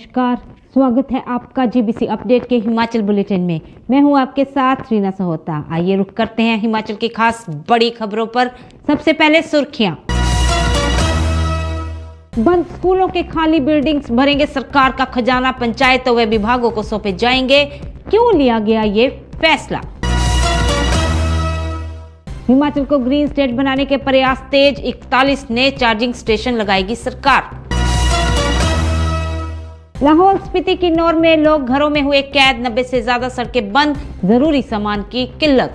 नमस्कार, स्वागत है आपका जीबीसी अपडेट के हिमाचल बुलेटिन में। मैं हूं आपके साथ रीना सहोता। आइए रुक करते हैं हिमाचल की खास बड़ी खबरों पर। सबसे पहले सुर्खियां। बंद स्कूलों के खाली बिल्डिंग्स भरेंगे सरकार का खजाना, पंचायतों व विभागों को सौंपे जाएंगे। क्यों लिया गया ये फैसला? हिमाचल को ग्रीन स्टेट बनाने के प्रयास तेज, 41 नए चार्जिंग स्टेशन लगाएगी सरकार। लाहौल स्पीति किन्नौर में लोग घरों में हुए कैद, 90 से ज्यादा सड़कें बंद, जरूरी सामान की किल्लत।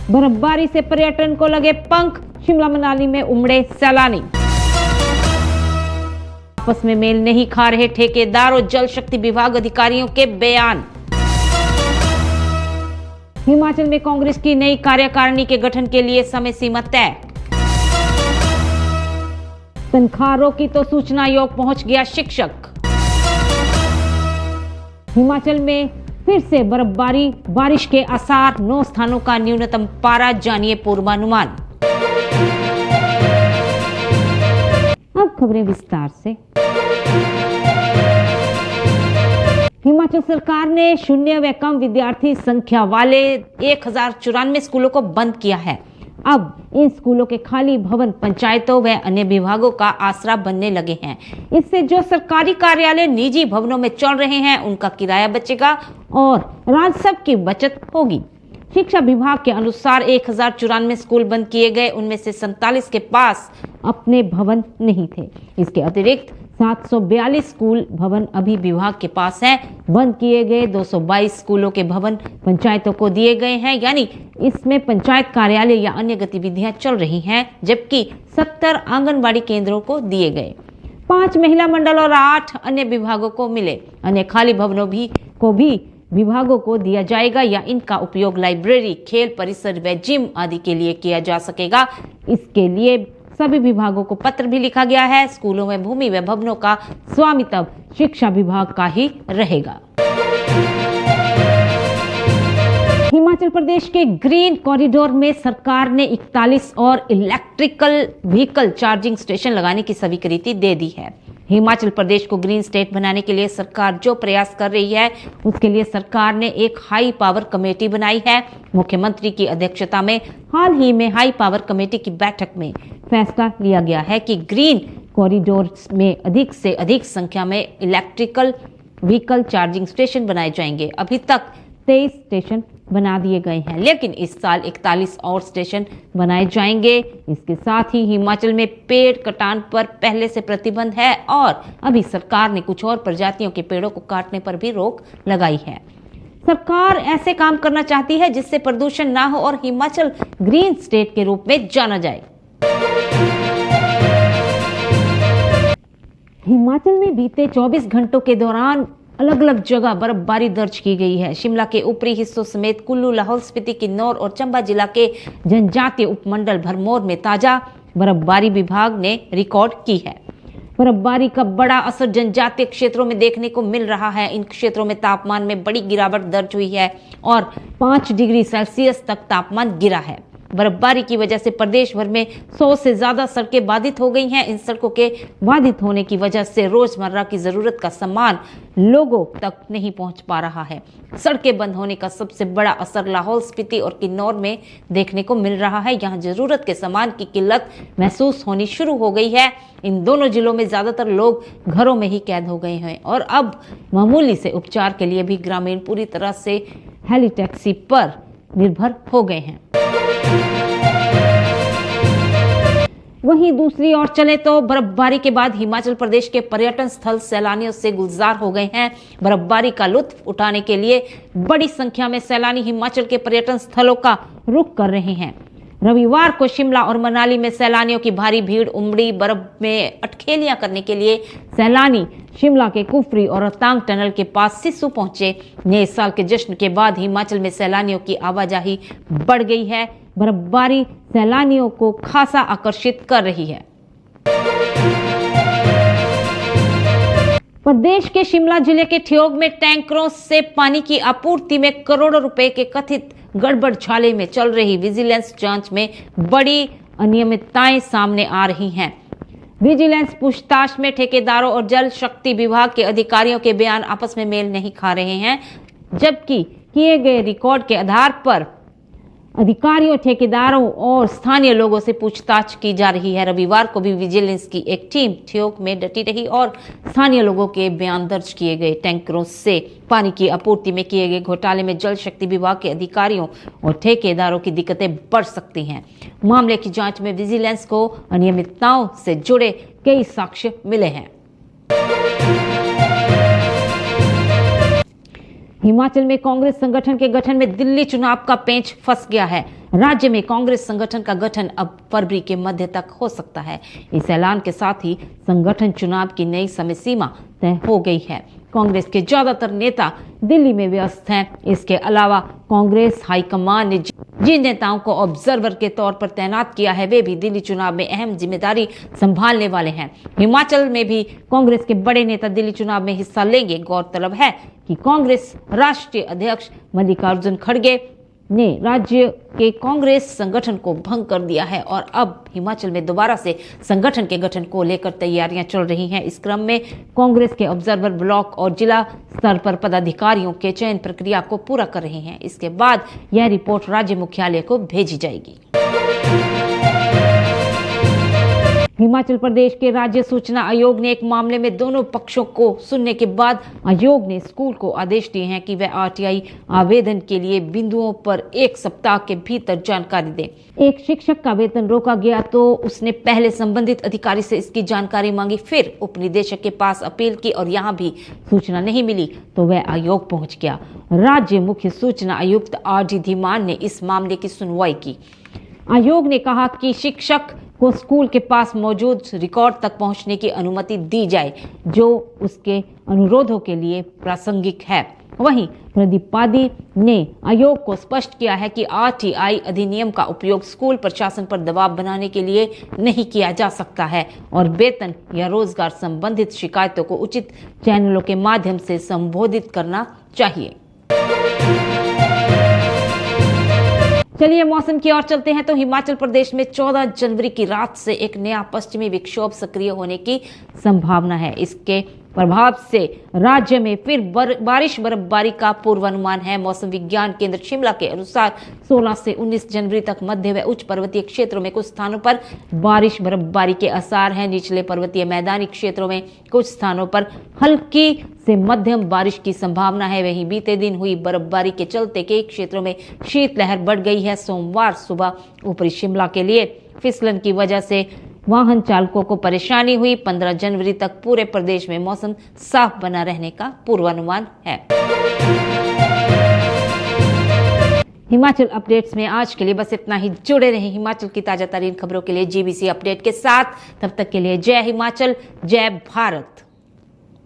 बर्फबारी से पर्यटन को लगे पंख, शिमला मनाली में उमड़े सैलानी। आपस में मेल नहीं खा रहे ठेकेदार और जल शक्ति विभाग अधिकारियों के बयान। हिमाचल में कांग्रेस की नई कार्यकारिणी के गठन के लिए समय सीमा तय। तनख्वाह रोकी तो सूचना आयोग पहुंच गया शिक्षक। हिमाचल में फिर से बर्फबारी, बारिश के आसार, 9 स्थानों का न्यूनतम पारा, जानिए पूर्वानुमान। अब खबरें विस्तार से। हिमाचल सरकार ने शून्य व कम विद्यार्थी संख्या वाले 1094 स्कूलों को बंद किया है। अब इन स्कूलों के खाली भवन पंचायतों व अन्य विभागों का आसरा बनने लगे हैं। इससे जो सरकारी कार्यालय निजी भवनों में चल रहे हैं उनका किराया बचेगा और राजस्व की बचत होगी। शिक्षा विभाग के अनुसार 1094 स्कूल बंद किए गए, उनमें से 47 के पास अपने भवन नहीं थे। इसके अतिरिक्त 742 स्कूल भवन अभी विभाग के पास हैं। बंद किए गए 222 स्कूलों के भवन पंचायतों को दिए गए हैं, यानी इसमें पंचायत कार्यालय या अन्य गतिविधियां चल रही हैं, जबकि 70 आंगनबाड़ी केंद्रों को दिए गए। 5 महिला मंडल और 8 अन्य विभागों को मिले। अन्य खाली भवनों को भी विभागों को दिया जाएगा या इनका उपयोग लाइब्रेरी, खेल परिसर व जिम आदि के लिए किया जा सकेगा। इसके लिए सभी विभागों को पत्र भी लिखा गया है। स्कूलों में भूमि व भवनों का स्वामित्व शिक्षा विभाग का ही रहेगा। हिमाचल प्रदेश के ग्रीन कॉरिडोर में सरकार ने 41 और इलेक्ट्रिकल व्हीकल चार्जिंग स्टेशन लगाने की स्वीकृति दे दी है। हिमाचल प्रदेश को ग्रीन स्टेट बनाने के लिए सरकार जो प्रयास कर रही है, उसके लिए सरकार ने एक हाई पावर कमेटी बनाई है। मुख्यमंत्री की अध्यक्षता में हाल ही में हाई पावर कमेटी की बैठक में फैसला लिया गया है कि ग्रीन कॉरिडोर में अधिक से अधिक संख्या में इलेक्ट्रिकल व्हीकल चार्जिंग स्टेशन बनाए जाएंगे। अभी तक 23 स्टेशन बना दिए गए हैं, लेकिन इस साल 41 और स्टेशन बनाए जाएंगे। इसके साथ ही हिमाचल में पेड़ कटान पर पहले से प्रतिबंध है और अभी सरकार ने कुछ और प्रजातियों के पेड़ों को काटने पर भी रोक लगाई है। सरकार ऐसे काम करना चाहती है जिससे प्रदूषण ना हो और हिमाचल ग्रीन स्टेट के रूप में जाना जाए। हिमाचल में बीते 24 घंटों के दौरान अलग अलग जगह बर्फबारी दर्ज की गई है। शिमला के ऊपरी हिस्सों समेत कुल्लू, लाहौल स्पीति, किन्नौर और चंबा जिला के जनजातीय उपमंडल भरमौर में ताजा बर्फबारी विभाग ने रिकॉर्ड की है। बर्फबारी का बड़ा असर जनजातीय क्षेत्रों में देखने को मिल रहा है। इन क्षेत्रों में तापमान में बड़ी गिरावट दर्ज हुई है और 5 डिग्री सेल्सियस तक तापमान गिरा है। बर्फबारी की वजह से प्रदेश भर में 100 से ज्यादा सड़कें बाधित हो गई हैं। इन सड़कों के बाधित होने की वजह से रोजमर्रा की जरूरत का सामान लोगों तक नहीं पहुंच पा रहा है। सड़कें बंद होने का सबसे बड़ा असर लाहौल स्पीति और किन्नौर में देखने को मिल रहा है। यहां जरूरत के सामान की किल्लत महसूस होनी शुरू हो गई है। इन दोनों जिलों में ज्यादातर लोग घरों में ही कैद हो गए हैं और अब मामूली से उपचार के लिए भी ग्रामीण पूरी तरह से हेली टैक्सी पर निर्भर हो गए हैं। वहीं दूसरी ओर चले तो बर्फबारी के बाद हिमाचल प्रदेश के पर्यटन स्थल सैलानियों से गुलजार हो गए हैं। बर्फबारी का लुत्फ उठाने के लिए बड़ी संख्या में सैलानी हिमाचल के पर्यटन स्थलों का रुख कर रहे हैं। रविवार को शिमला और मनाली में सैलानियों की भारी भीड़ उमड़ी। बर्फ में अटखेलियां करने के लिए सैलानी शिमला के कुफरी और रोहतांग टनल के पास सिस्सू पहुंचे। नए साल के जश्न के बाद हिमाचल में सैलानियों की आवाजाही बढ़ गई है। बर्फबारी सैलानियों को खासा आकर्षित कर रही है। प्रदेश के शिमला जिले के ठियोग में टैंकरों से पानी की आपूर्ति में करोड़ों रुपए के कथित गड़बड़झाले में चल रही विजिलेंस जांच में बड़ी अनियमितताएं सामने आ रही हैं। विजिलेंस पूछताछ में ठेकेदारों और जल शक्ति विभाग के अधिकारियों के बयान आपस में मेल नहीं खा रहे हैं, जबकि किए गए रिकॉर्ड के आधार पर अधिकारियों, ठेकेदारों और स्थानीय लोगों से पूछताछ की जा रही है। रविवार को भी विजिलेंस की एक टीम ठियोग में डटी रही और स्थानीय लोगों के बयान दर्ज किए गए। टैंकरों से पानी की आपूर्ति में किए गए घोटाले में जल शक्ति विभाग के अधिकारियों और ठेकेदारों की दिक्कतें बढ़ सकती हैं। मामले की जांच में विजिलेंस को अनियमितताओं से जुड़े कई साक्ष्य मिले हैं। हिमाचल में कांग्रेस संगठन के गठन में दिल्ली चुनाव का पेंच फंस गया है। राज्य में कांग्रेस संगठन का गठन अब फरवरी के मध्य तक हो सकता है। इस ऐलान के साथ ही संगठन चुनाव की नई समय सीमा तय हो गई है। कांग्रेस के ज्यादातर नेता दिल्ली में व्यस्त हैं। इसके अलावा कांग्रेस हाईकमान ने जिन नेताओं को ऑब्जर्वर के तौर पर तैनात किया है, वे भी दिल्ली चुनाव में अहम जिम्मेदारी संभालने वाले हैं। हिमाचल में भी कांग्रेस के बड़े नेता दिल्ली चुनाव में हिस्सा लेंगे। गौरतलब है कि कांग्रेस राष्ट्रीय अध्यक्ष मल्लिकार्जुन खड़गे ने राज्य के कांग्रेस संगठन को भंग कर दिया है और अब हिमाचल में दोबारा से संगठन के गठन को लेकर तैयारियां चल रही हैं। इस क्रम में कांग्रेस के ऑब्जर्वर ब्लॉक और जिला स्तर पर पदाधिकारियों के चयन प्रक्रिया को पूरा कर रहे हैं। इसके बाद यह रिपोर्ट राज्य मुख्यालय को भेजी जाएगी। हिमाचल प्रदेश के राज्य सूचना आयोग ने एक मामले में दोनों पक्षों को सुनने के बाद आयोग ने स्कूल को आदेश दिए हैं कि वह आरटीआई आवेदन के लिए बिंदुओं पर 1 सप्ताह के भीतर जानकारी दें। एक शिक्षक का वेतन रोका गया तो उसने पहले संबंधित अधिकारी से इसकी जानकारी मांगी, फिर उपनिदेशक के पास अपील की और यहाँ भी सूचना नहीं मिली तो वह आयोग पहुंच गया। राज्य मुख्य सूचना आयुक्त RD धीमान ने इस मामले की सुनवाई की। आयोग ने कहा कि शिक्षक को स्कूल के पास मौजूद रिकॉर्ड तक पहुंचने की अनुमति दी जाए जो उसके अनुरोधों के लिए प्रासंगिक है। वहीं प्रदीप पादी ने आयोग को स्पष्ट किया है कि आरटीआई अधिनियम का उपयोग स्कूल प्रशासन पर दबाव बनाने के लिए नहीं किया जा सकता है और वेतन या रोजगार संबंधित शिकायतों को उचित चैनलों के माध्यम से संबोधित करना चाहिए। चलिए मौसम की ओर चलते हैं तो हिमाचल प्रदेश में 14 जनवरी की रात से एक नया पश्चिमी विक्षोभ सक्रिय होने की संभावना है। इसके प्रभाव से राज्य में फिर बारिश बर्फबारी का पूर्वानुमान है। मौसम विज्ञान केंद्र शिमला के अनुसार 16 से 19 जनवरी तक मध्य व उच्च पर्वतीय क्षेत्रों में कुछ स्थानों पर बारिश बर्फबारी के आसार हैं। निचले पर्वतीय मैदानी क्षेत्रों में कुछ स्थानों पर हल्की से मध्यम बारिश की संभावना है। वहीं बीते दिन हुई बर्फबारी के चलते कई क्षेत्रों में शीतलहर बढ़ गई है। सोमवार सुबह ऊपरी शिमला के लिए फिसलन की वजह से वाहन चालकों को परेशानी हुई। 15 जनवरी तक पूरे प्रदेश में मौसम साफ बना रहने का पूर्वानुमान है। हिमाचल अपडेट्स में आज के लिए बस इतना ही। जुड़े रहें हिमाचल की ताजा तरीन खबरों के लिए GBC अपडेट के साथ। तब तक के लिए जय हिमाचल, जय भारत।